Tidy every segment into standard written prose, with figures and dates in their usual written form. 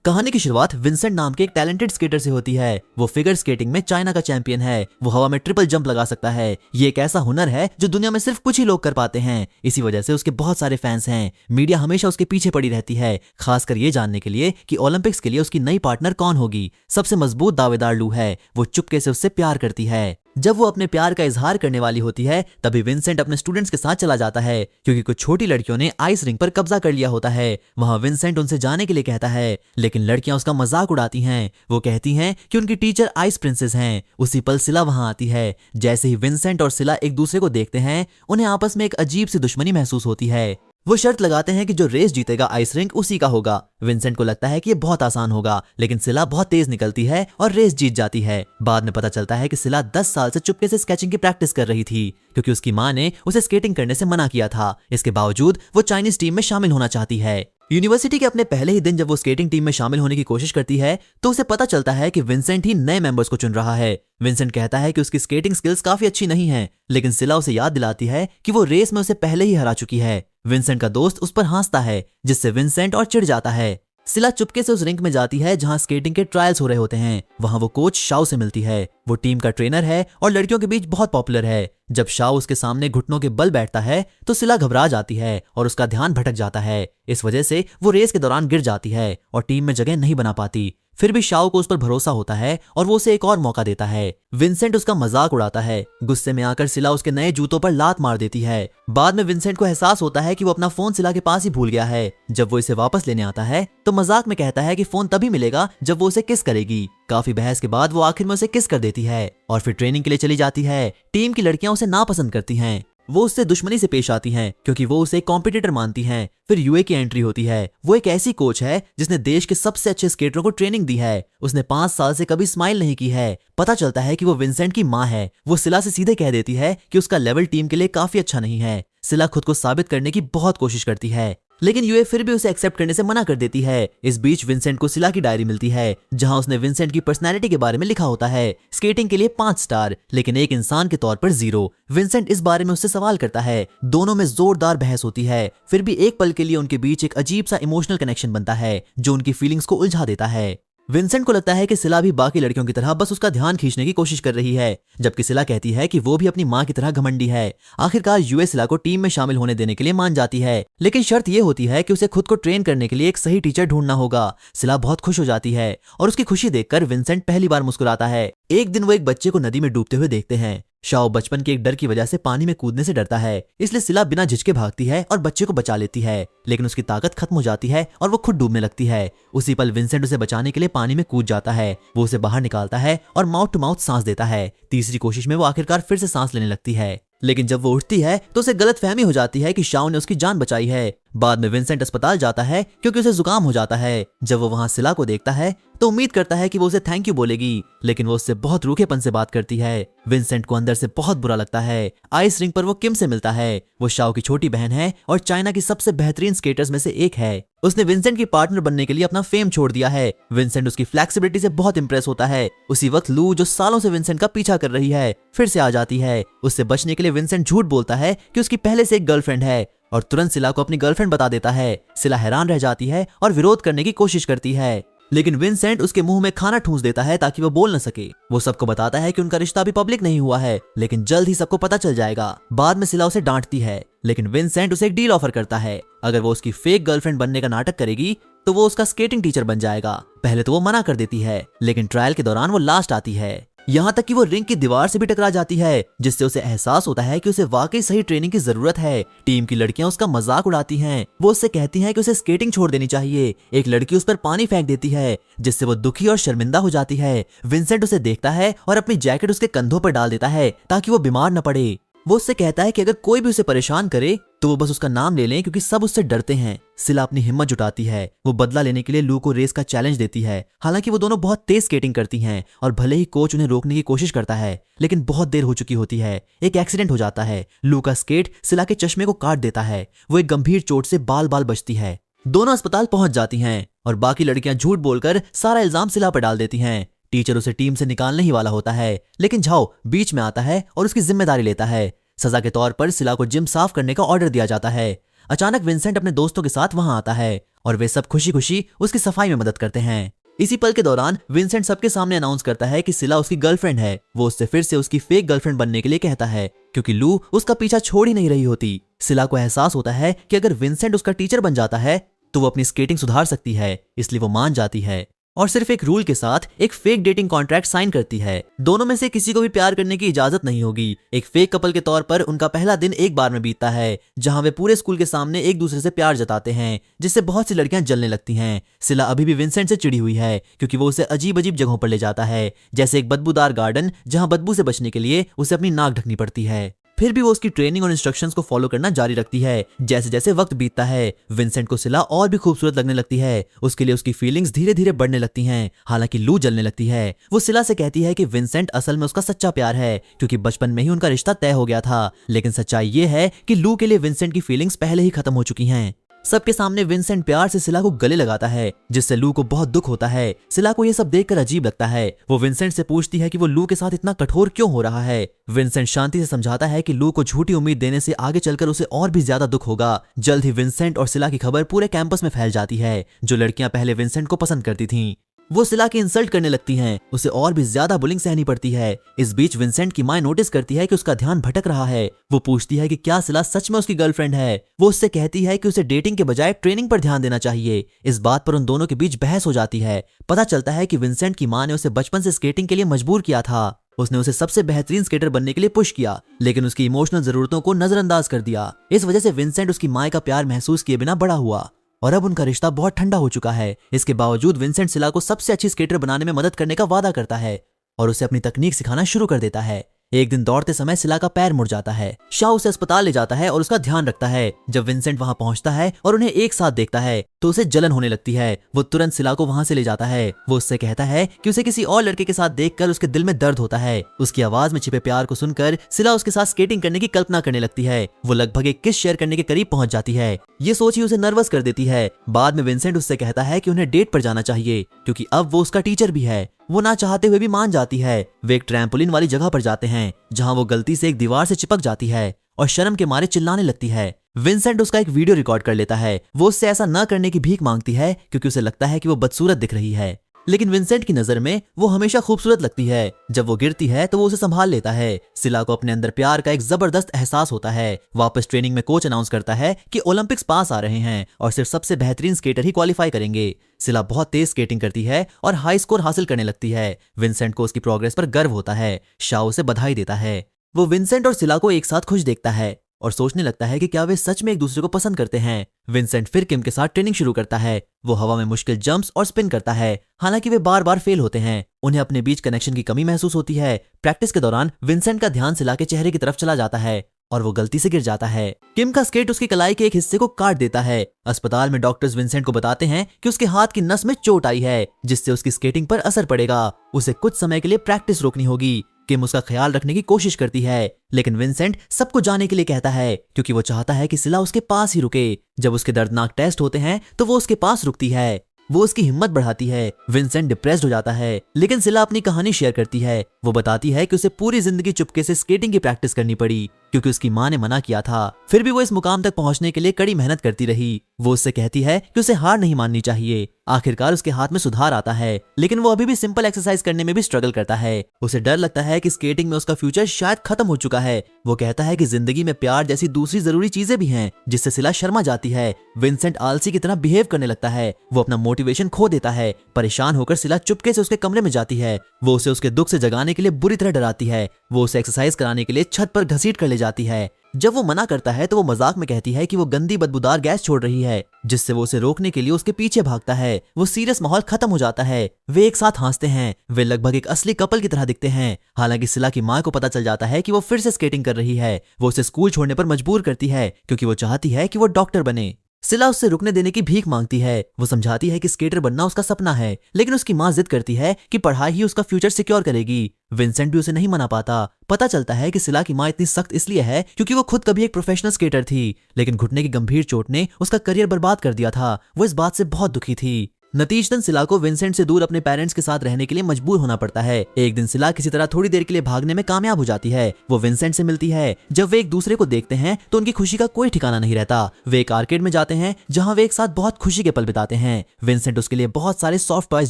कहानी की शुरुआत विंसेंट नाम के एक टैलेंटेड स्केटर से होती है। वो फिगर स्केटिंग में चाइना का चैंपियन है। वो हवा में ट्रिपल जंप लगा सकता है। ये एक ऐसा हुनर है जो दुनिया में सिर्फ कुछ ही लोग कर पाते हैं। इसी वजह से उसके बहुत सारे फैंस हैं। मीडिया हमेशा उसके पीछे पड़ी रहती है, खासकर ये जानने के लिए कि ओलंपिक्स के लिए उसकी नई पार्टनर कौन होगी। सबसे मजबूत दावेदार लू है। वो चुपके से उससे प्यार करती है। जब वो अपने प्यार का इजहार करने वाली होती है तभी विंसेंट अपने स्टूडेंट्स के साथ चला जाता है, क्योंकि कुछ छोटी लड़कियों ने आइस रिंग पर कब्जा कर लिया होता है। वहां विंसेंट उनसे जाने के लिए कहता है, लेकिन लड़कियां उसका मजाक उड़ाती हैं। वो कहती हैं कि उनकी टीचर आइस प्रिंसेस हैं। उसी पल सिला वहां आती है। जैसे ही विंसेंट और सिला एक दूसरे को देखते हैं, उन्हें आपस में एक अजीब सी दुश्मनी महसूस होती है। वो शर्त लगाते हैं कि जो रेस जीतेगा आइस रिंक उसी का होगा। विंसेंट को लगता है कि ये बहुत आसान होगा, लेकिन सिला बहुत तेज निकलती है और रेस जीत जाती है। बाद में पता चलता है कि सिला 10 साल से चुपके से स्केचिंग की प्रैक्टिस कर रही थी, क्योंकि उसकी माँ ने उसे स्केटिंग करने से मना किया था। इसके बावजूद वो चाइनीज टीम में शामिल होना चाहती है। यूनिवर्सिटी के अपने पहले ही दिन जब वो स्केटिंग टीम में शामिल होने की कोशिश करती है तो उसे पता चलता है कि विंसेंट ही नए मेंबर्स को चुन रहा है। विंसेंट कहता है कि उसकी स्केटिंग स्किल्स काफी अच्छी नहीं हैं, लेकिन सिला उसे याद दिलाती है कि वो रेस में उसे पहले ही हरा चुकी है। विंसेंट का दोस्त उस पर हंसता है, जिससे विंसेंट और चिढ़ जाता है। सिला चुपके से उस रिंक में जाती है जहां स्केटिंग के ट्रायल्स हो रहे होते हैं। वहां वो कोच शाओ से मिलती है। वो टीम का ट्रेनर है और लड़कियों के बीच बहुत पॉपुलर है। जब शाओ उसके सामने घुटनों के बल बैठता है तो सिला घबरा जाती है और उसका ध्यान भटक जाता है। इस वजह से वो रेस के दौरान गिर जाती है और टीम में जगह नहीं बना पाती। फिर भी शाओ को उस पर भरोसा होता है और वो उसे एक और मौका देता है। विंसेंट उसका मजाक उड़ाता है। गुस्से में आकर सिला उसके नए जूतों पर लात मार देती है। बाद में विंसेंट को एहसास होता है कि वो अपना फोन सिला के पास ही भूल गया है। जब वो इसे वापस लेने आता है तो मजाक में कहता है कि फोन तभी मिलेगा जब वो उसे किस करेगी। काफी बहस के बाद वो आखिर में उसे किस कर देती है और फिर ट्रेनिंग के लिए चली जाती है। टीम की लड़कियां उसे नापसंद करती हैं। वो उससे दुश्मनी से पेश आती हैं, क्योंकि वो उसे कॉम्पिटिटर मानती हैं। फिर यूए की एंट्री होती है। वो एक ऐसी कोच है जिसने देश के सबसे अच्छे स्केटरों को ट्रेनिंग दी है। उसने 5 साल से कभी स्माइल नहीं की है। पता चलता है कि वो विंसेंट की माँ है। वो सिला से सीधे कह देती है कि उसका लेवल टीम के लिए काफी अच्छा नहीं है। सिला खुद को साबित करने की बहुत कोशिश करती है, लेकिन यूए फिर भी उसे एक्सेप्ट करने से मना कर देती है। इस बीच विंसेंट को सिला की डायरी मिलती है, जहां उसने विंसेंट की पर्सनैलिटी के बारे में लिखा होता है। स्केटिंग के लिए 5 स्टार, लेकिन एक इंसान के तौर पर 0। विंसेंट इस बारे में उससे सवाल करता है। दोनों में जोरदार बहस होती है। फिर भी एक पल के लिए उनके बीच एक अजीब सा इमोशनल कनेक्शन बनता है, जो उनकी फीलिंग्स को उलझा देता है। विंसेंट को लगता है कि सिला भी बाकी लड़कियों की तरह बस उसका ध्यान खींचने की कोशिश कर रही है, जबकि सिला कहती है कि वो भी अपनी माँ की तरह घमंडी है। आखिरकार यूए सिला को टीम में शामिल होने देने के लिए मान जाती है, लेकिन शर्त ये होती है कि उसे खुद को ट्रेन करने के लिए एक सही टीचर ढूंढना होगा। सिला बहुत खुश हो जाती है और उसकी खुशी देखकर विंसेंट पहली बार मुस्कुराता है। एक दिन वो एक बच्चे को नदी में डूबते हुए देखते हैं। शाओ बचपन के एक डर की वजह से पानी में कूदने से डरता है, इसलिए सिला बिना झिझके भागती है और बच्चे को बचा लेती है, लेकिन उसकी ताकत खत्म हो जाती है और वो खुद डूबने लगती है। उसी पल विंसेंट उसे बचाने के लिए पानी में कूद जाता है। वो उसे बाहर निकालता है और माउथ टू माउथ सांस देता है। तीसरी कोशिश में वो आखिरकार फिर से सांस लेने लगती है, लेकिन जब वो उठती है तो उसे गलतफहमी हो जाती है कि शाओ ने उसकी जान बचाई है। बाद में विंसेंट अस्पताल जाता है क्योंकि उसे जुकाम हो जाता है। जब वो वहां सिला को देखता है तो उम्मीद करता है कि वो उसे थैंक यू बोलेगी, लेकिन वो उससे बहुत रूखेपन से बात करती है। विंसेंट को अंदर से बहुत बुरा लगता है। आइस रिंग पर वो किम से मिलता है। वो शाओ की छोटी बहन है और चाइना की सबसे बेहतरीन स्केटर्स में से एक है। उसने विंसेंट की पार्टनर बनने के लिए अपना फेम छोड़ दिया है। विंसेंट उसकी फ्लेक्सिबिलिटी से बहुत इंप्रेस होता है। उसी वक्त लू, जो सालों से विंसेंट का पीछा कर रही है, फिर से आ जाती है। उससे बचने के लिए विंसेंट झूठ बोलता है कि उसकी पहले से एक गर्लफ्रेंड है और तुरंत सिला को अपनी गर्लफ्रेंड बता देता है। सिला हैरान रह जाती है और विरोध करने की कोशिश करती है, लेकिन विंसेंट उसके मुंह में खाना ठूंस देता है ताकि वो बोल न सके। वो सबको बताता है कि उनका रिश्ता अभी पब्लिक नहीं हुआ है, लेकिन जल्द ही सबको पता चल जाएगा। बाद में सिला उसे डांटती है, लेकिन विंसेंट उसे एक डील ऑफर करता है। अगर वो उसकी फेक गर्लफ्रेंड बनने का नाटक करेगी तो वो उसका स्केटिंग टीचर बन जाएगा। पहले तो वो मना कर देती है, लेकिन ट्रायल के दौरान वो लास्ट आती है। यहाँ तक कि वो रिंग की दीवार से भी टकरा जाती है, जिससे उसे एहसास होता है कि उसे वाकई सही ट्रेनिंग की जरूरत है। टीम की लड़कियां उसका मजाक उड़ाती हैं। वो उससे कहती हैं कि उसे स्केटिंग छोड़ देनी चाहिए। एक लड़की उस पर पानी फेंक देती है, जिससे वो दुखी और शर्मिंदा हो जाती है। विंसेंट उसे देखता है और अपनी जैकेट उसके कंधों पर डाल देता है ताकि वो बीमार न पड़े। वो उससे कहता है कि अगर कोई भी उसे परेशान करे तो वो बस उसका नाम ले लें, क्योंकि सब उससे डरते हैं। सिला अपनी हिम्मत जुटाती है। वो बदला लेने के लिए लू को रेस का चैलेंज देती है। हालांकि वो दोनों बहुत तेज स्केटिंग करती हैं और भले ही कोच उन्हें रोकने की कोशिश करता है, लेकिन बहुत देर हो चुकी होती है। एक एक्सीडेंट हो जाता है। लू का स्केट सिला के चश्मे को काट देता है। वो एक गंभीर चोट से बाल बाल बचती है। दोनों अस्पताल पहुंच जाती हैं और बाकी लड़कियां झूठ बोलकर सारा इल्जाम सिला पर डाल देती हैं। टीचर उसे टीम से निकालने ही वाला होता है, लेकिन झाओ बीच में आता है और उसकी जिम्मेदारी लेता है। सजा के तौर पर सिला को जिम साफ करने का ऑर्डर दिया जाता है। अचानक विंसेंट अपने दोस्तों के साथ वहां आता है और वे सब खुशी खुशी उसकी सफाई में मदद करते हैं। इसी पल के दौरान विंसेंट सबके सामने अनाउंस करता है कि सिला उसकी गर्लफ्रेंड है। वो उससे फिर से उसकी फेक गर्लफ्रेंड बनने के लिए कहता है क्योंकि लू उसका पीछा छोड़ ही नहीं रही होती। सिला को एहसास होता है कि अगर विंसेंट उसका टीचर बन जाता है तो वो अपनी स्केटिंग सुधार सकती है, इसलिए वो मान जाती है और सिर्फ एक रूल के साथ एक फेक डेटिंग कॉन्ट्रैक्ट साइन करती है। दोनों में से किसी को भी प्यार करने की इजाजत नहीं होगी। एक फेक कपल के तौर पर उनका पहला दिन एक बार में बीतता है जहां वे पूरे स्कूल के सामने एक दूसरे से प्यार जताते हैं, जिससे बहुत सी लड़कियां जलने लगती हैं। सिला अभी भी विंसेंट से चिड़ी हुई है क्योंकि वो उसे अजीब अजीब जगहों पर ले जाता है, जैसे एक बदबूदार गार्डन जहां बदबू से बचने के लिए उसे अपनी नाक ढकनी पड़ती है। फिर भी वो उसकी ट्रेनिंग और इंस्ट्रक्शंस को फॉलो करना जारी रखती है। जैसे जैसे वक्त बीतता है विंसेंट को सिला और भी खूबसूरत लगने लगती है। उसके लिए उसकी फीलिंग्स धीरे धीरे बढ़ने लगती हैं। हालांकि लू जलने लगती है। वो सिला से कहती है कि विंसेंट असल में उसका सच्चा प्यार है क्योंकि बचपन में ही उनका रिश्ता तय हो गया था। लेकिन सच्चाई ये है कि लू के लिए विंसेंट की फीलिंग्स पहले ही खत्म हो चुकी हैं। सबके सामने विंसेंट प्यार से सिला को गले लगाता है, जिससे लू को बहुत दुख होता है। सिला को यह सब देखकर अजीब लगता है। वो विंसेंट से पूछती है कि वो लू के साथ इतना कठोर क्यों हो रहा है। विंसेंट शांति से समझाता है कि लू को झूठी उम्मीद देने से आगे चलकर उसे और भी ज्यादा दुख होगा। जल्द ही विंसेंट और सिला की खबर पूरे कैंपस में फैल जाती है। जो लड़कियां पहले विंसेंट को पसंद करती थीं वो सिला की इंसल्ट करने लगती हैं। उसे और भी ज्यादा बुलिंग सहनी पड़ती है। इस बीच विंसेंट की मां नोटिस करती है कि उसका ध्यान भटक रहा है। वो पूछती है कि क्या सिला सच में उसकी गर्लफ्रेंड है। वो उससे कहती है कि उसे डेटिंग के बजाय ट्रेनिंग पर ध्यान देना चाहिए। इस बात पर उन दोनों के बीच बहस हो जाती है। पता चलता है कि विंसेंट की मां ने उसे बचपन से स्केटिंग के लिए मजबूर किया था। उसने उसे सबसे बेहतरीन स्केटर बनने के लिए पुश किया, लेकिन उसकी इमोशनल जरूरतों को नजरअंदाज कर दिया। इस वजह से विंसेंट उसकी मां का प्यार महसूस किए बिना बड़ा हुआ और अब उनका रिश्ता बहुत ठंडा हो चुका है। इसके बावजूद विंसेंट सिला को सबसे अच्छी स्केटर बनाने में मदद करने का वादा करता है और उसे अपनी तकनीक सिखाना शुरू कर देता है। एक दिन दौड़ते समय सिला का पैर मुड़ जाता है। शाह उसे अस्पताल ले जाता है और उसका ध्यान रखता है। जब विंसेंट वहां पहुंचता है और उन्हें एक साथ देखता है तो उसे जलन होने लगती है। वो तुरंत सिला को वहां से ले जाता है। वो उससे कहता है कि उसे किसी और लड़के के साथ देखकर उसके दिल में दर्द होता है। उसकी आवाज में छिपे प्यार को सुनकर सिला उसके साथ स्केटिंग करने की कल्पना करने लगती है। वो लगभग एक किस शेयर करने के करीब पहुंच जाती है। ये सोच ही उसे नर्वस कर देती है। बाद में विंसेंट उससे कहता है कि उन्हें डेट पर जाना चाहिए क्योंकि अब वो उसका टीचर भी है। वो ना चाहते हुए भी मान जाती है। वे एक ट्रैम्पोलिन वाली जगह पर जाते हैं जहां वो गलती से एक दीवार से चिपक जाती है और शर्म के मारे चिल्लाने लगती है। विंसेंट उसका एक वीडियो रिकॉर्ड कर लेता है। वो उससे ऐसा न करने की भीख मांगती है क्योंकि उसे लगता है कि वो बदसूरत दिख रही है, लेकिन विंसेंट की नजर में वो हमेशा खूबसूरत लगती है। जब वो गिरती है तो वो उसे संभाल लेता है। सिला को अपने अंदर प्यार का एक जबरदस्त एहसास होता है। वापस ट्रेनिंग में कोच अनाउंस करता है कि ओलंपिक्स पास आ रहे हैं और सिर्फ सबसे बेहतरीन स्केटर ही क्वालिफाई करेंगे। सिला बहुत तेज स्केटिंग करती है और हाई स्कोर हासिल करने लगती है। विंसेंट को उसकी प्रोग्रेस पर गर्व होता है। शाह उसे बधाई देता है। वो विंसेंट और सिला को एक साथ खुश देखता है और सोचने लगता है कि क्या वे सच में एक दूसरे को पसंद करते हैं। विंसेंट फिर किम के साथ ट्रेनिंग शुरू करता है। वो हवा में मुश्किल जंप्स और स्पिन करता है, हालांकि वे बार बार फेल होते हैं। उन्हें अपने बीच कनेक्शन की कमी महसूस होती है। प्रैक्टिस के दौरान विंसेंट का ध्यान सिला के चेहरे की तरफ चला जाता है और वो गलती से गिर जाता है। किम का स्केट उसकी कलाई के एक हिस्से को काट देता है। अस्पताल में डॉक्टर्स विंसेंट को बताते हैं कि उसके हाथ की नस में चोट आई है, जिससे उसकी स्केटिंग पर असर पड़ेगा। उसे कुछ समय के लिए प्रैक्टिस रोकनी होगी। किम उसका ख्याल रखने की कोशिश करती है, लेकिन विंसेंट सबको जाने के लिए कहता है क्योंकि वो चाहता है कि सिला उसके पास ही रुके। जब उसके दर्दनाक टेस्ट होते हैं तो वो उसके पास रुकती है। वो उसकी हिम्मत बढ़ाती है। विंसेंट डिप्रेस्ड हो जाता है, लेकिन सिला अपनी कहानी शेयर करती है। वो बताती है कि उसे पूरी जिंदगी चुपके से स्केटिंग की प्रैक्टिस करनी पड़ी क्योंकि उसकी मां ने मना किया था। फिर भी वो इस मुकाम तक पहुंचने के लिए कड़ी मेहनत करती रही। वो उससे कहती है कि उसे हार नहीं माननी चाहिए। आखिरकार उसके हाथ में सुधार आता है, लेकिन वो अभी भी सिंपल एक्सरसाइज करने में भी स्ट्रगल करता है। उसे डर लगता है कि स्केटिंग में उसका फ्यूचर शायद खत्म हो चुका है। वो कहता है कि जिंदगी में प्यार जैसी दूसरी जरूरी चीजें भी हैं, जिससे सिला शर्मा जाती है। विंसेंट आलसी की तरह बिहेव करने लगता है। वो अपना मोटिवेशन खो देता है। परेशान होकर सिला चुपके से उसके कमरे में जाती है। वो उसे उसके दुख से जगाने के लिए बुरी तरह डराती है। वो उसे एक्सरसाइज कराने के लिए छत पर घसीट कर ले जाती है। जब वो मना करता है तो वो मजाक में कहती है कि वो गंदी बदबूदार गैस छोड़ रही है, जिससे वो उसे रोकने के लिए उसके पीछे भागता है। वो सीरियस माहौल खत्म हो जाता है। वे एक साथ हंसते हैं। वे लगभग एक असली कपल की तरह दिखते हैं। हालांकि सिला की मां को पता चल जाता है कि वो फिर से स्केटिंग कर रही है। वो उसे स्कूल छोड़ने पर मजबूर करती है क्योंकि वो चाहती है कि वो डॉक्टर बने। सिला उससे रुकने देने की भीख मांगती है। वो समझाती है कि स्केटर बनना उसका सपना है, लेकिन उसकी मां जिद करती है कि पढ़ाई ही उसका फ्यूचर सिक्योर करेगी। विंसेंट भी उसे नहीं मना पाता। पता चलता है कि सिला की मां इतनी सख्त इसलिए है क्योंकि वो खुद कभी एक प्रोफेशनल स्केटर थी, लेकिन घुटने की गंभीर चोट ने उसका करियर बर्बाद कर दिया था। वो इस बात से बहुत दुखी थी। नतीजतन सिला को विंसेंट से दूर अपने पेरेंट्स के साथ रहने के लिए मजबूर होना पड़ता है। एक दिन सिला किसी तरह थोड़ी देर के लिए भागने में कामयाब हो जाती है। वो विंसेंट से मिलती है। जब वे एक दूसरे को देखते हैं तो उनकी खुशी का कोई ठिकाना नहीं रहता। वे एक आर्केड में जाते हैं जहाँ वे एक साथ बहुत खुशी के पल बिताते हैं। विंसेंट उसके लिए बहुत सारे सॉफ्ट टॉयज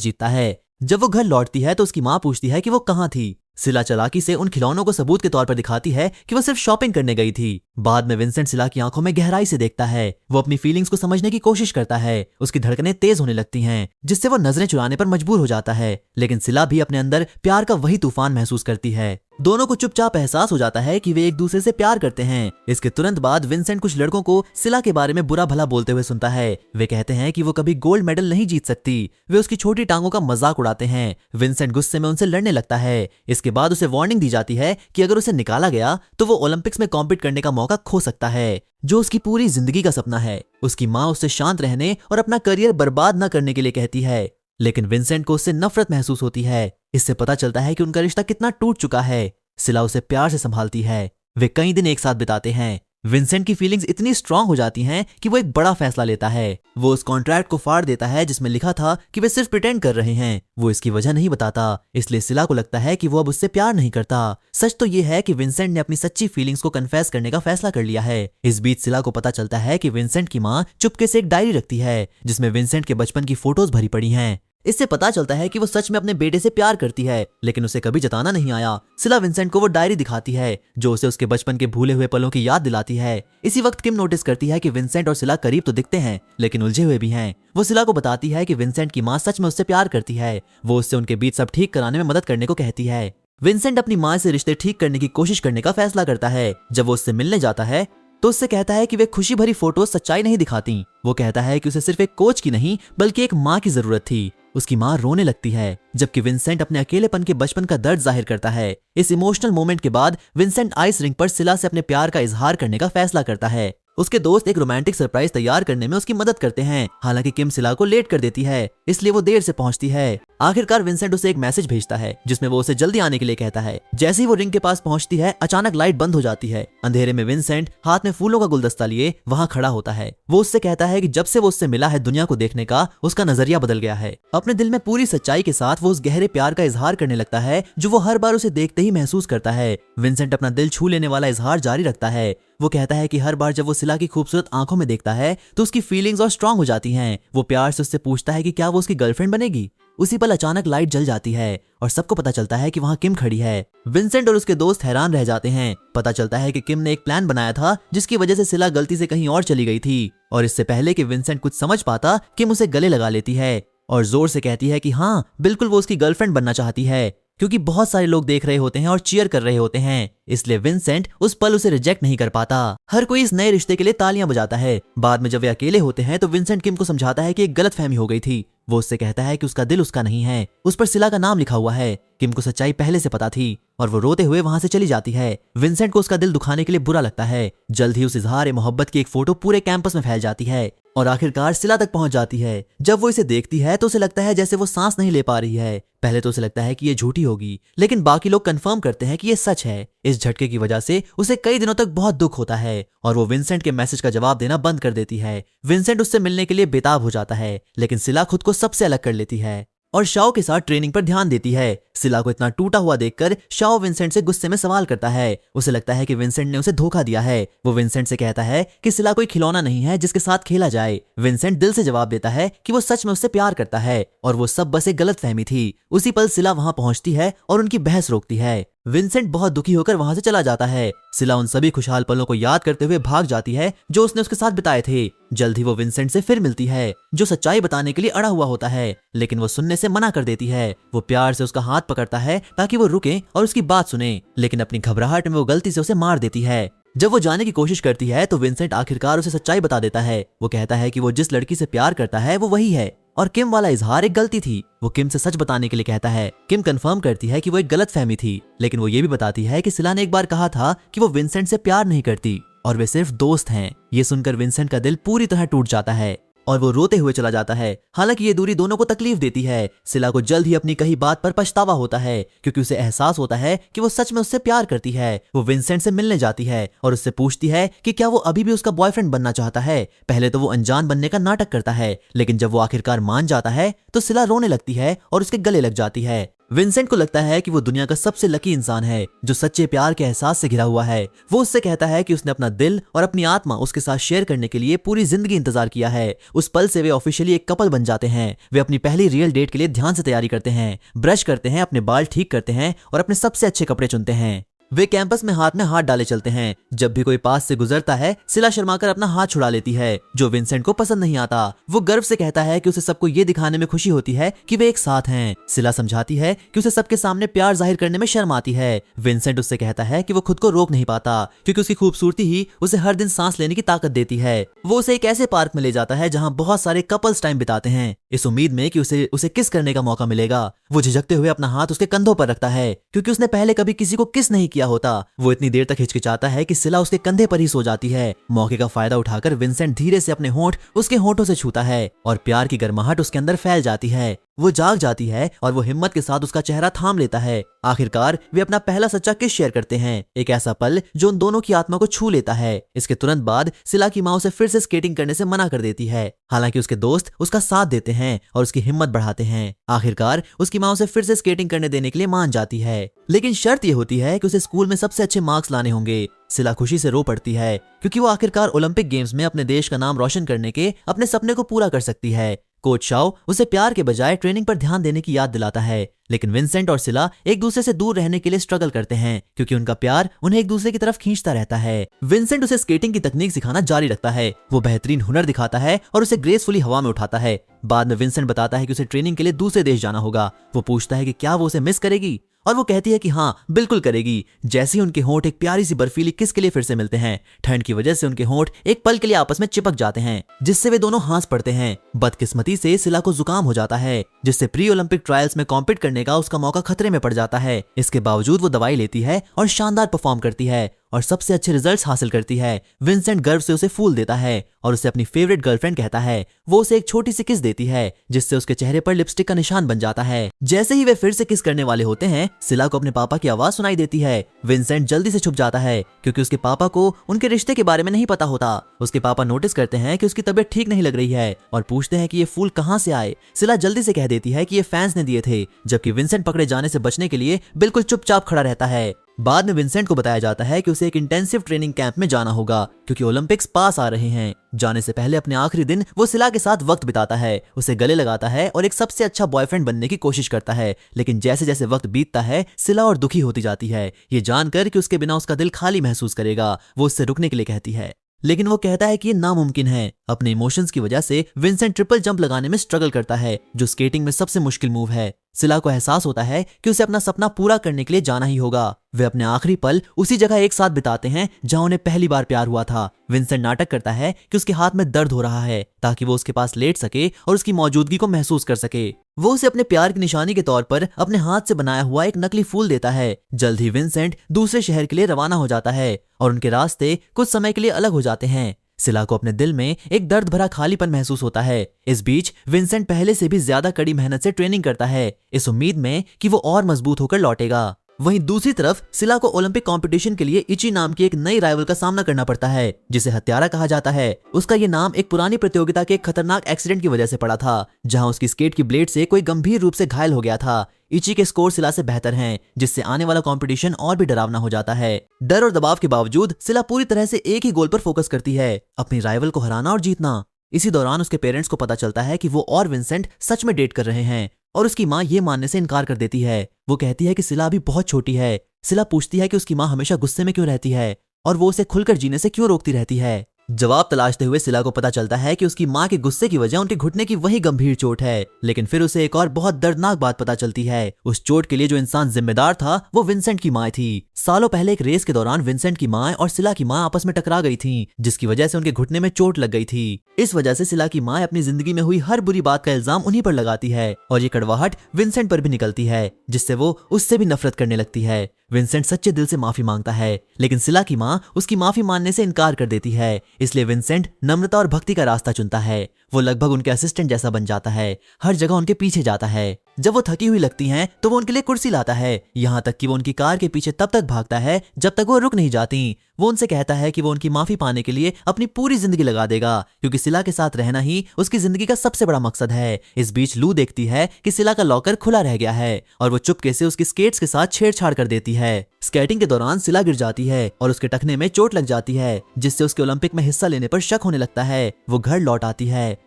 जीतता है। जब वो घर लौटती है तो उसकी माँ पूछती है कि वो कहाँ थी। सिला चालाकी से उन खिलौनों को सबूत के तौर पर दिखाती है कि वो सिर्फ शॉपिंग करने गई थी। बाद में विंसेंट सिला की आंखों में गहराई से देखता है। वो अपनी फीलिंग्स को समझने की कोशिश करता है। उसकी धड़कनें तेज होने लगती हैं, जिससे वो नजरें चुराने पर मजबूर हो जाता है। लेकिन सिला भी अपने अंदर प्यार का वही तूफान महसूस करती है। दोनों को चुपचाप एहसास हो जाता है कि वे एक दूसरे से प्यार करते हैं। इसके तुरंत बाद विंसेंट कुछ लड़कों को सिला के बारे में बुरा भला बोलते हुए सुनता है। वे कहते हैं कि वो कभी गोल्ड मेडल नहीं जीत सकती। वे उसकी छोटी टांगों का मजाक उड़ाते हैं। विंसेंट गुस्से में उनसे लड़ने लगता है। इसके बाद उसे वार्निंग दी जाती है कि अगर उसे निकाला गया तो वो ओलंपिक्स में कॉम्पीट करने का मौका खो सकता है, जो उसकी पूरी जिंदगी का सपना है। उसकी माँ उससे शांत रहने और अपना करियर बर्बाद न करने के लिए कहती है, लेकिन विंसेंट को उससे नफरत महसूस होती है। इससे पता चलता है कि उनका रिश्ता कितना टूट चुका है। सिला उसे प्यार से संभालती है। वे कई दिन एक साथ बिताते हैं। विंसेंट की फीलिंग्स इतनी स्ट्रांग हो जाती हैं कि वो एक बड़ा फैसला लेता है। वो उस कॉन्ट्रैक्ट को फाड़ देता है जिसमें लिखा था कि वे सिर्फ प्रिटेंड कर रहे हैं। वो इसकी वजह नहीं बताता, इसलिए सिला को लगता है कि वो अब उससे प्यार नहीं करता। सच तो ये है कि विंसेंट ने अपनी सच्ची फीलिंग्स को कन्फेस करने का फैसला कर लिया है। इस बीच सिला को पता चलता है कि विंसेंट की माँ चुपके से एक डायरी रखती है जिसमें विंसेंट के बचपन की फोटोज भरी पड़ी हैं। इससे पता चलता है कि वो सच में अपने बेटे से प्यार करती है, लेकिन उसे कभी जताना नहीं आया। सिला विंसेंट को वो डायरी दिखाती है जो उसे उसके बचपन के भूले हुए पलों की याद दिलाती है। इसी वक्त किम नोटिस करती है कि विंसेंट और सिला करीब तो दिखते हैं लेकिन उलझे हुए भी हैं। वो सिला को बताती है कि विंसेंट की माँ सच में उससे प्यार करती है। वो उससे उनके बीच सब ठीक कराने में मदद करने को कहती है। विंसेंट अपनी माँ से रिश्ते ठीक करने की कोशिश करने का फैसला करता है। जब वो उससे मिलने जाता है तो उससे कहता है कि वे खुशी भरी फोटो सच्चाई नहीं दिखाती। वो कहता है कि उसे सिर्फ एक कोच की नहीं बल्कि एक माँ की जरूरत थी। उसकी माँ रोने लगती है जबकि विंसेंट अपने अकेलेपन के बचपन का दर्द जाहिर करता है। इस इमोशनल मोमेंट के बाद विंसेंट आइस रिंक पर सिला से अपने प्यार का इजहार करने का फैसला करता है। उसके दोस्त एक रोमांटिक सरप्राइज तैयार करने में उसकी मदद करते हैं। हालांकि किम सिला को लेट कर देती है, इसलिए वो देर से पहुंचती है। आखिरकार विंसेंट उसे एक मैसेज भेजता है जिसमें वो उसे जल्दी आने के लिए कहता है। जैसे ही वो रिंग के पास पहुंचती है अचानक लाइट बंद हो जाती है। अंधेरे में विंसेंट हाथ में फूलों का गुलदस्ता लिए वहां खड़ा होता है। वो उससे कहता है कि जब से वो उससे मिला है दुनिया को देखने का उसका नजरिया बदल गया है। अपने दिल में पूरी सच्चाई के साथ वो उस गहरे प्यार का इजहार करने लगता है जो वो हर बार उसे देखते ही महसूस करता है। विंसेंट अपना दिल छू लेने वाला इजहार जारी रखता है। वो कहता है कि हर बार जब वो सिला की खूबसूरत आंखों में देखता है तो उसकी फीलिंग्स और स्ट्रांग हो जाती हैं। वो प्यार से उससे पूछता है कि क्या वो उसकी गर्लफ्रेंड बनेगी। उसी पल अचानक लाइट जल जाती है और सबको पता चलता है कि वहां किम खड़ी है। विंसेंट और उसके दोस्त हैरान रह जाते हैं। पता चलता है कि किम ने एक प्लान बनाया था जिसकी वजह से सिला गलती से कहीं और चली गई थी, और इससे पहले कि विंसेंट कुछ समझ पाता किम उसे गले लगा लेती है और जोर से कहती है कि हाँ बिल्कुल वो उसकी गर्लफ्रेंड बनना चाहती है, क्योंकि बहुत सारे लोग देख रहे होते हैं और चीयर कर रहे होते हैं। इसलिए विंसेंट उस पल उसे रिजेक्ट नहीं कर पाता। हर कोई इस नए रिश्ते के लिए तालियां बजाता है। बाद में जब वे अकेले होते हैं तो विंसेंट किम को समझाता है कि एक गलतफहमी हो गई थी। वो उससे कहता है कि उसका दिल उसका नहीं है, उस पर सिला का नाम लिखा हुआ है। किम को सच्चाई पहले से पता थी और वो रोते हुए वहां से चली जाती है। विंसेंट को उसका दिल दुखाने के लिए बुरा लगता है। जल्द ही उस इजहार मोहब्बत की एक फोटो पूरे कैंपस में फैल जाती है और आखिरकार सिला तक पहुंच जाती है। जब वो इसे देखती है तो उसे लगता है जैसे वो सांस नहीं ले पा रही है। पहले तो उसे लगता है कि ये झूठी होगी, लेकिन बाकी लोग कंफर्म करते हैं कि ये सच है। इस झटके की वजह से उसे कई दिनों तक बहुत दुख होता है और वो विंसेंट के मैसेज का जवाब देना बंद कर देती है। विंसेंट उससे मिलने के लिए बेताब हो जाता है, लेकिन सिला खुद को सबसे अलग कर लेती है और शाओ के साथ ट्रेनिंग पर ध्यान देती है। सिला को इतना टूटा हुआ देखकर शाओ विंसेंट से गुस्से में सवाल करता है। उसे लगता है कि विंसेंट ने उसे धोखा दिया है। वो विंसेंट से कहता है कि सिला कोई खिलौना नहीं है जिसके साथ खेला जाए। विंसेंट दिल से जवाब देता है कि वो सच में उससे प्यार करता है और वो सब बस एक गलतफहमी थी। उसी पल सिला वहां पहुंचती है और उनकी बहस रोकती है। विंसेंट बहुत दुखी होकर वहां से चला जाता है। सिला उन सभी खुशहाल पलों को याद करते हुए भाग जाती है जो उसने उसके साथ बिताए थे। जल्द ही वो विंसेंट से फिर मिलती है जो सच्चाई बताने के लिए अड़ा हुआ होता है, लेकिन वो सुनने से मना कर देती है। वो प्यार से उसका हाथ पकड़ता है ताकि वो रुके और उसकी बात सुने, लेकिन अपनी घबराहट में वो गलती से उसे मार देती है। जब वो जाने की कोशिश करती है तो विंसेंट आखिरकार उसे सच्चाई बता देता है। वो कहता है कि वो जिस लड़की से प्यार करता है वो वही है और किम वाला इजहार एक गलती थी। वो किम से सच बताने के लिए कहता है। किम कंफर्म करती है कि वो एक गलतफहमी थी, लेकिन वो ये भी बताती है कि सिला ने एक बार कहा था कि वो विंसेंट से प्यार नहीं करती और वे सिर्फ दोस्त हैं। ये सुनकर विंसेंट का दिल पूरी तरह टूट जाता है। और वो रोते हुए चला जाता है। हालांकि ये दूरी दोनों को तकलीफ देती है। सिला को जल्द ही अपनी कही बात पर पछतावा होता है, क्योंकि उसे एहसास होता है कि वो सच में उससे प्यार करती है। वो विंसेंट से मिलने जाती है और उससे पूछती है कि क्या वो अभी भी उसका बॉयफ्रेंड बनना चाहता है। पहले तो वो अनजान बनने का नाटक करता है, लेकिन जब वो आखिरकार मान जाता है तो सिला रोने लगती है और उसके गले लग जाती है। विंसेंट को लगता है कि वो दुनिया का सबसे लकी इंसान है जो सच्चे प्यार के एहसास से घिरा हुआ है। वो उससे कहता है कि उसने अपना दिल और अपनी आत्मा उसके साथ शेयर करने के लिए पूरी जिंदगी इंतजार किया है। उस पल से वे ऑफिशियली एक कपल बन जाते हैं। वे अपनी पहली रियल डेट के लिए ध्यान से तैयारी करते हैं, ब्रश करते हैं, अपने बाल ठीक करते हैं और अपने सबसे अच्छे कपड़े चुनते हैं। वे कैंपस में हाथ डाले चलते हैं। जब भी कोई पास से गुजरता है, सिला शर्माकर अपना हाथ छुड़ा लेती है, जो विंसेंट को पसंद नहीं आता। वो गर्व से कहता है कि उसे सबको ये दिखाने में खुशी होती है कि वे एक साथ हैं। सिला समझाती है कि उसे सबके सामने प्यार जाहिर करने में शर्म आती है। विंसेंट उससे कहता है कि वो खुद को रोक नहीं पाता, क्योंकि उसकी खूबसूरती ही उसे हर दिन सांस लेने की ताकत देती है। वो उसे एक ऐसे पार्क में ले जाता है जहाँ बहुत सारे कपल्स टाइम बिताते हैं, इस उम्मीद में कि उसे किस करने का मौका मिलेगा। वो झिझकते हुए अपना हाथ उसके कंधों पर रखता है, क्योंकि उसने पहले कभी किसी को किस नहीं किया होता। वो इतनी देर तक हिचकिचाता है कि सिला उसके कंधे पर ही सो जाती है। मौके का फायदा उठाकर विंसेंट धीरे से अपने होंठ उसके होंठों से छूता है और प्यार की गर्माहट उसके अंदर फैल जाती है। वो जाग जाती है और वो हिम्मत के साथ उसका चेहरा थाम लेता है। आखिरकार वे अपना पहला सच्चा किस शेयर करते हैं, एक ऐसा पल जो उन दोनों की आत्मा को छू लेता है। इसके तुरंत बाद सिला की माँ उसे फिर से स्केटिंग करने से मना कर देती है। हालांकि उसके दोस्त उसका साथ देते हैं और उसकी हिम्मत बढ़ाते हैं। आखिरकार उसकी माँ उसे फिर से स्केटिंग करने देने के लिए मान जाती है, लेकिन शर्त यह होती है कि उसे स्कूल में सबसे अच्छे मार्क्स लाने होंगे। सिला खुशी से रो पड़ती है, क्योंकि वो आखिरकार ओलंपिक गेम्स में अपने देश का नाम रोशन करने के अपने सपने को पूरा कर सकती है। कोच शाओ उसे प्यार के बजाय ट्रेनिंग पर ध्यान देने की याद दिलाता है, लेकिन विंसेंट और सिला एक दूसरे से दूर रहने के लिए स्ट्रगल करते हैं, क्योंकि उनका प्यार उन्हें एक दूसरे की तरफ खींचता रहता है। विंसेंट उसे स्केटिंग की तकनीक सिखाना जारी रखता है। वो बेहतरीन हुनर दिखाता है और उसे ग्रेसफुली हवा में उठाता है। बाद में विंसेंट बताता है कि उसे ट्रेनिंग के लिए दूसरे देश जाना होगा। वो पूछता है कि क्या वो उसे मिस करेगी, और वो कहती है कि हाँ बिल्कुल करेगी। जैसे ही उनके होंठ एक प्यारी सी बर्फीली किस के लिए फिर से मिलते हैं, ठंड की वजह से उनके होंठ एक पल के लिए आपस में चिपक जाते हैं, जिससे वे दोनों हंस पड़ते हैं। बदकिस्मती से सिला को जुकाम हो जाता है, जिससे प्री ओलंपिक ट्रायल्स में कॉम्पीट करने का उसका मौका खतरे में पड़ जाता है। इसके बावजूद वो दवाई लेती है और शानदार परफॉर्म करती है और सबसे अच्छे रिजल्ट्स हासिल करती है। विंसेंट गर्व से उसे फूल देता है और उसे अपनी फेवरेट गर्लफ्रेंड कहता है। वो उसे एक छोटी सी किस देती है, जिससे उसके चेहरे पर लिपस्टिक का निशान बन जाता है। जैसे ही वे फिर से किस करने वाले होते हैं, सिला को अपने पापा की आवाज सुनाई देती है। विंसेंट जल्दी से छुप जाता है, क्योंकि उसके पापा को उनके रिश्ते के बारे में नहीं पता होता। उसके पापा नोटिस करते हैं कि उसकी तबीयत ठीक नहीं लग रही है और पूछते हैं कि ये फूल कहाँ से आए। सिला जल्दी से कह देती है कि ये फैंस ने दिए थे, जबकि विंसेंट पकड़े जाने से बचने के लिए बिल्कुल चुपचाप खड़ा रहता है। बाद में विंसेंट को बताया जाता है कि उसे एक इंटेंसिव ट्रेनिंग कैंप में जाना होगा, क्योंकि ओलंपिक्स पास आ रहे हैं। जाने से पहले अपने आखिरी दिन वो सिला के साथ वक्त बिताता है, उसे गले लगाता है और एक सबसे अच्छा बॉयफ्रेंड बनने की कोशिश करता है। लेकिन जैसे जैसे वक्त बीतता है, सिला और दुखी होती जाती है, ये जानकर कि उसके बिना उसका दिल खाली महसूस करेगा। वो उससे रुकने के लिए कहती है, लेकिन वो कहता है कि ये नामुमकिन है। अपने इमोशंस की वजह से विंसेंट ट्रिपल जंप लगाने में स्ट्रगल करता है, जो स्केटिंग में सबसे मुश्किल मूव है। सिला को एहसास होता है कि उसे अपना सपना पूरा करने के लिए जाना ही होगा। वे अपने आखिरी पल उसी जगह एक साथ बिताते हैं जहां उन्हें पहली बार प्यार हुआ था। विंसेंट नाटक करता है कि उसके हाथ में दर्द हो रहा है, ताकि वो उसके पास लेट सके और उसकी मौजूदगी को महसूस कर सके। वो उसे अपने प्यार की निशानी के तौर पर अपने हाथ से बनाया हुआ एक नकली फूल देता है। जल्द ही विंसेंट दूसरे शहर के लिए रवाना हो जाता है और उनके रास्ते कुछ समय के लिए अलग हो जाते हैं। सिला को अपने दिल में एक दर्द भरा खालीपन महसूस होता है। इस बीच विंसेंट पहले से भी ज्यादा कड़ी मेहनत से ट्रेनिंग करता है, इस उम्मीद में कि वो और मजबूत होकर लौटेगा। वहीं दूसरी तरफ सिला को ओलंपिक कंपटीशन के लिए इची नाम की एक नई राइवल का सामना करना पड़ता है, जिसे हत्यारा कहा जाता है। उसका ये नाम एक पुरानी प्रतियोगिता के एक खतरनाक एक्सीडेंट की वजह से पड़ा था, जहां उसकी स्केट की ब्लेड से कोई गंभीर रूप से घायल हो गया था। इची के स्कोर सिला से बेहतर हैं, जिससे आने वाला कंपटीशन और भी डरावना हो जाता है। डर और दबाव के बावजूद सिला पूरी तरह से एक ही गोल पर फोकस करती है, अपनी राइवल को हराना और जीतना। इसी दौरान उसके पेरेंट्स को पता चलता है कि वो और विंसेंट सच में डेट कर रहे हैं, और उसकी माँ ये मानने से इनकार कर देती है। वो कहती है कि सिला अभी बहुत छोटी है। सिला पूछती है कि उसकी माँ हमेशा गुस्से में क्यों रहती है और वो उसे खुलकर जीने से क्यों रोकती रहती है। जवाब तलाशते हुए सिला को पता चलता है कि उसकी माँ के गुस्से की वजह उनके घुटने की वही गंभीर चोट है। लेकिन फिर उसे एक और बहुत दर्दनाक बात पता चलती है। उस चोट के लिए जो इंसान जिम्मेदार था वो विंसेंट की माँ थी। सालों पहले एक रेस के दौरान विंसेंट की माँ और सिला की माँ आपस में टकरा गई थी, जिसकी वजह से उनके घुटने में चोट लग गई थी। इस वजह से सिला की माँ अपनी जिंदगी में हुई हर बुरी बात का इल्जाम उन्हीं पर लगाती है और ये कड़वाहट विंसेंट पर भी निकलती है, जिससे वो उससे भी नफरत करने लगती है। विंसेंट सच्चे दिल से माफी मांगता है, लेकिन सिला की माँ उसकी माफी मानने से इनकार कर देती है। इसलिए विंसेंट नम्रता और भक्ति का रास्ता चुनता है। वो लगभग उनके असिस्टेंट जैसा बन जाता है, हर जगह उनके पीछे जाता है। जब वो थकी हुई लगती हैं तो वो उनके लिए कुर्सी लाता है, यहाँ तक कि वो उनकी कार के पीछे तब तक भागता है जब तक वो रुक नहीं जाती। वो उनसे कहता है कि वो उनकी माफी पाने के लिए अपनी पूरी जिंदगी लगा देगा, क्योंकि सिला के साथ रहना ही उसकी जिंदगी का सबसे बड़ा मकसद है। इस बीच लू देखती है कि सिला का लॉकर खुला रह गया है और वो चुपके से उसकी स्केट्स के साथ छेड़छाड़ कर देती है। स्केटिंग के दौरान सिला गिर जाती है और उसके टखने में चोट लग जाती है, जिससे उसके ओलंपिक में हिस्सा लेने पर शक होने लगता है। वो घर लौट आती है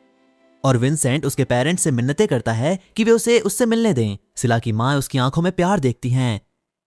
और विंसेंट उसके पेरेंट्स से मिन्नतें करता है कि वे उसे उससे मिलने दें। सिला की माँ उसकी आंखों में प्यार देखती हैं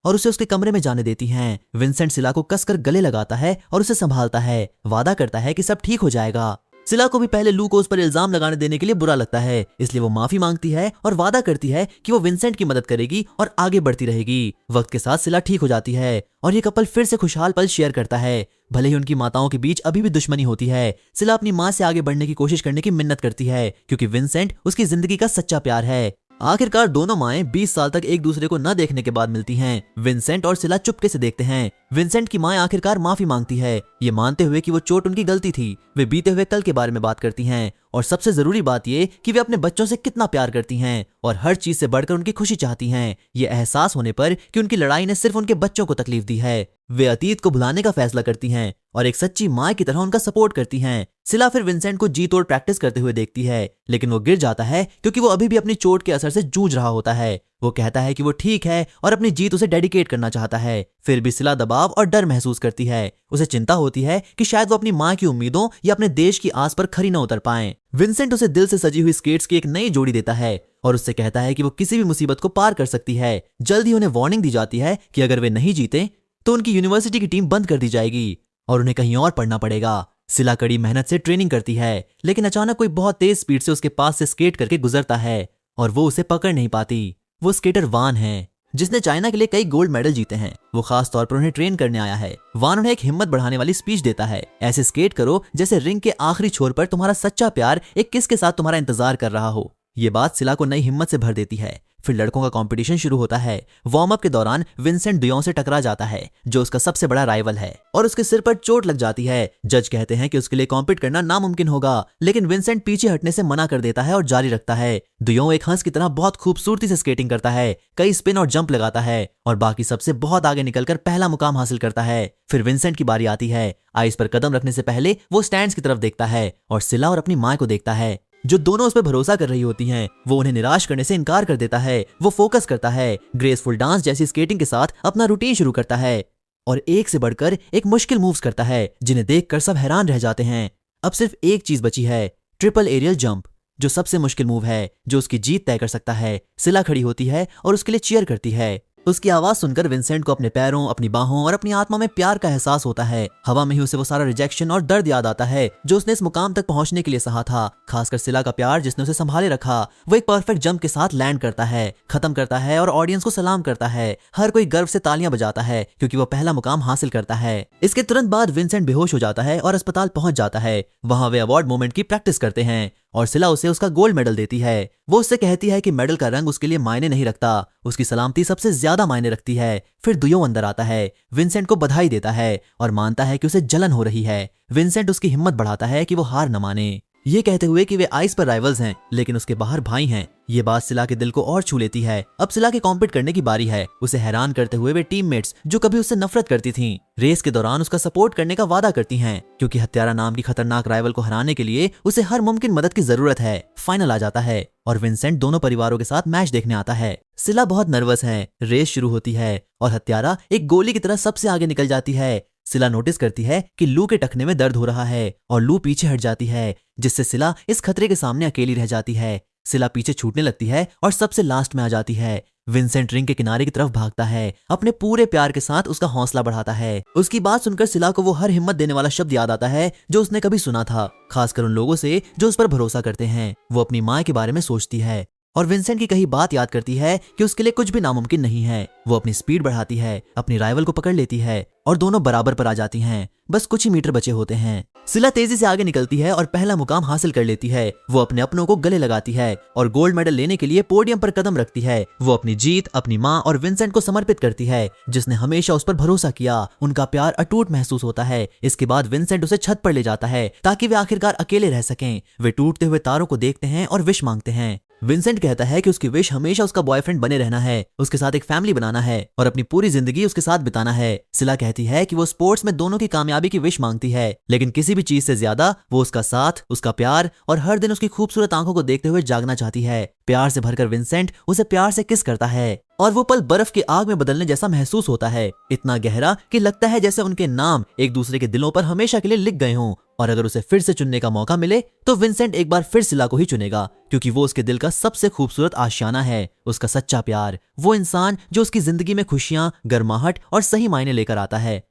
और उसे उसके कमरे में जाने देती हैं। विंसेंट सिला को कसकर गले लगाता है और उसे संभालता है, वादा करता है कि सब ठीक हो जाएगा। सिला को भी पहले लू को उस पर इल्जाम लगाने देने के लिए बुरा लगता है, इसलिए वो माफी मांगती है और वादा करती है कि वो विंसेंट की मदद करेगी और आगे बढ़ती रहेगी। वक्त के साथ सिला ठीक हो जाती है और ये कपल फिर से खुशहाल पल शेयर करता है। भले ही उनकी माताओं के बीच अभी भी दुश्मनी होती है, सिला अपनी माँ से आगे बढ़ने की कोशिश करने की मिन्नत करती है, क्योंकि विंसेंट उसकी जिंदगी का सच्चा प्यार है। आखिरकार दोनों माएं 20 साल तक एक दूसरे को न देखने के बाद मिलती हैं। विंसेंट और सिला चुपके से देखते हैं। विंसेंट की मां आखिरकार माफी मांगती है, ये मानते हुए कि वो चोट उनकी गलती थी। वे बीते हुए कल के बारे में बात करती हैं और सबसे जरूरी बात ये कि वे अपने बच्चों से कितना प्यार करती हैं और हर चीज से बढ़कर उनकी खुशी चाहती हैं। ये एहसास होने पर कि उनकी लड़ाई ने सिर्फ उनके बच्चों को तकलीफ दी है, वे अतीत को भुलाने का फैसला करती हैं और एक सच्ची माँ की तरह उनका सपोर्ट करती हैं। सिला फिर विंसेंट को जी तोड़ प्रैक्टिस करते हुए देखती है, लेकिन वो गिर जाता है क्योंकि वो अभी भी अपनी चोट के असर से जूझ रहा होता है। वो कहता है कि वो ठीक है और अपनी जीत उसे डेडिकेट करना चाहता है। फिर भी सिला दबाव और डर महसूस करती है। उसे चिंता होती है कि शायद वो अपनी माँ की उम्मीदों या अपने देश की आस पर खरी न उतर पाए। विंसेंट उसे दिल से सजी हुई स्केट्स की एक नई जोड़ी देता है और उससे कहता है कि वो किसी भी मुसीबत को पार कर सकती है। जल्द ही उन्हें वार्निंग दी जाती है कि अगर वे नहीं जीते तो उनकी यूनिवर्सिटी की टीम बंद कर दी जाएगी और उन्हें कहीं और पढ़ना पड़ेगा। सिला कड़ी मेहनत से ट्रेनिंग करती है, लेकिन अचानक कोई बहुत तेज स्पीड से उसके पास से स्केट करके गुजरता है और वो उसे पकड़ नहीं पाती। वो स्केटर वान है, जिसने चाइना के लिए कई गोल्ड मेडल जीते हैं। वो खास तौर पर उन्हें ट्रेन करने आया है। वान उन्हें एक हिम्मत बढ़ाने वाली स्पीच देता है, ऐसे स्केट करो जैसे रिंग के आखिरी छोर पर तुम्हारा सच्चा प्यार एक किस के साथ तुम्हारा इंतजार कर रहा हो। ये बात सिला को नई हिम्मत से भर देती है। फिर लड़कों का कंपटीशन शुरू होता है। वार्म अप के दौरान विंसेंट दुयों से टकरा जाता है, जो उसका सबसे बड़ा राइवल है, और उसके सिर पर चोट लग जाती है। जज कहते हैं कि उसके लिए कॉम्पीट करना नामुमकिन होगा, लेकिन विंसेंट पीछे हटने से मना कर देता है और जारी रखता है। दुयों एक हंस की तरह बहुत खूबसूरती से स्केटिंग करता है, कई स्पिन और जंप लगाता है और बाकी सबसे बहुत आगे निकलकर पहला मुकाम हासिल करता है। फिर विंसेंट की बारी आती है। आइस पर कदम रखने से पहले वो स्टैंड्स की तरफ देखता है और सिला और अपनी माँ को देखता है, जो दोनों उस पर भरोसा कर रही होती हैं। वो उन्हें निराश करने से इनकार कर देता है। वो फोकस करता है, ग्रेसफुल डांस जैसी स्केटिंग के साथ अपना रूटीन शुरू करता है और एक से बढ़कर एक मुश्किल मूव्स करता है, जिन्हें देखकर सब हैरान रह जाते हैं। अब सिर्फ एक चीज बची है, ट्रिपल एरियल जंप, जो सबसे मुश्किल मूव है जो उसकी जीत तय कर सकता है। सिला खड़ी होती है और उसके लिए चीयर करती है। उसकी आवाज सुनकर विंसेंट को अपने पैरों, अपनी बाहों और अपनी आत्मा में प्यार का एहसास होता है। हवा में ही उसे वो सारा रिजेक्शन और दर्द याद आता है जो उसने इस मुकाम तक पहुंचने के लिए सहा था। खासकर सिला का प्यार जिसने उसे संभाले रखा। वो एक परफेक्ट जंप के साथ लैंड करता है, खत्म करता है और ऑडियंस को सलाम करता है। हर कोई गर्व से तालियां बजाता है क्योंकि वो पहला मुकाम हासिल करता है। इसके तुरंत बाद विंसेंट बेहोश हो जाता है और अस्पताल पहुंच जाता है। वहां वे अवार्ड मोमेंट की प्रैक्टिस करते हैं और सिला उसे उसका गोल्ड मेडल देती है। वो उससे कहती है कि मेडल का रंग उसके लिए मायने नहीं रखता, उसकी सलामती सबसे ज्यादा मायने रखती है। फिर दुयो अंदर आता है, विंसेंट को बधाई देता है और मानता है कि उसे जलन हो रही है। विंसेंट उसकी हिम्मत बढ़ाता है कि वो हार न माने, ये कहते हुए कि वे आइस पर राइवल्स हैं लेकिन उसके बाहर भाई हैं। ये बात सिला के दिल को और छू लेती है। अब सिला के कॉम्पीट करने की बारी है। उसे हैरान करते हुए वे टीममेट्स जो कभी उससे नफरत करती थीं, रेस के दौरान उसका सपोर्ट करने का वादा करती हैं, क्योंकि हत्यारा नाम की खतरनाक राइवल को हराने के लिए उसे हर मुमकिन मदद की जरूरत है। फाइनल आ जाता है और विंसेंट दोनों परिवारों के साथ मैच देखने आता है। सिला बहुत नर्वस है। रेस शुरू होती है और हत्यारा एक गोली की तरह सबसे आगे निकल जाती है। सिला नोटिस करती है कि लू के टखने में दर्द हो रहा है और लू पीछे हट जाती है, जिससे सिला इस खतरे के सामने अकेली रह जाती है। सिला पीछे छूटने लगती है और सबसे लास्ट में आ जाती है। विंसेंट रिंग के किनारे की तरफ भागता है, अपने पूरे प्यार के साथ उसका हौसला बढ़ाता है। उसकी बात सुनकर सिला को वो हर हिम्मत देने वाला शब्द याद आता है जो उसने कभी सुना था, खासकर उन लोगों से जो उस पर भरोसा करते हैं। वो अपनी माँ के बारे में सोचती है और विंसेंट की कही बात याद करती है कि उसके लिए कुछ भी नामुमकिन नहीं है। वो अपनी स्पीड बढ़ाती है, अपनी राइवल को पकड़ लेती है और दोनों बराबर पर आ जाती हैं। बस कुछ ही मीटर बचे होते हैं। सिला तेजी से आगे निकलती है और पहला मुकाम हासिल कर लेती है। वो अपने अपनों को गले लगाती है और गोल्ड मेडल लेने के लिए पोडियम पर कदम रखती है। वो अपनी जीत अपनी माँ और विंसेंट को समर्पित करती है, जिसने हमेशा उस पर भरोसा किया। उनका प्यार अटूट महसूस होता है। इसके बाद विंसेंट उसे छत पर ले जाता है ताकि वे आखिरकार अकेले रह सकें। वे टूटते हुए तारों को देखते हैं और विश मांगते हैं। विंसेंट कहता है कि उसकी विश हमेशा उसका बॉयफ्रेंड बने रहना है, उसके साथ एक फैमिली बनाना है और अपनी पूरी जिंदगी उसके साथ बिताना है। सिला कहती है कि वो स्पोर्ट्स में दोनों की कामयाबी की विश मांगती है, लेकिन किसी भी चीज से ज्यादा वो उसका साथ, उसका प्यार और हर दिन उसकी खूबसूरत आंखों को देखते हुए जागना चाहती है। प्यार से भरकर विंसेंट उसे प्यार से किस करता है और वो पल बर्फ की आग में बदलने जैसा महसूस होता है, इतना गहरा कि लगता है जैसे उनके नाम एक दूसरे के दिलों पर हमेशा के लिए लिख गए हों। और अगर उसे फिर से चुनने का मौका मिले तो विंसेंट एक बार फिर सिला को ही चुनेगा, क्योंकि वो उसके दिल का सबसे खूबसूरत आशियाना है, उसका सच्चा प्यार, वो इंसान जो उसकी जिंदगी में खुशियां, गर्माहट और सही मायने लेकर आता है।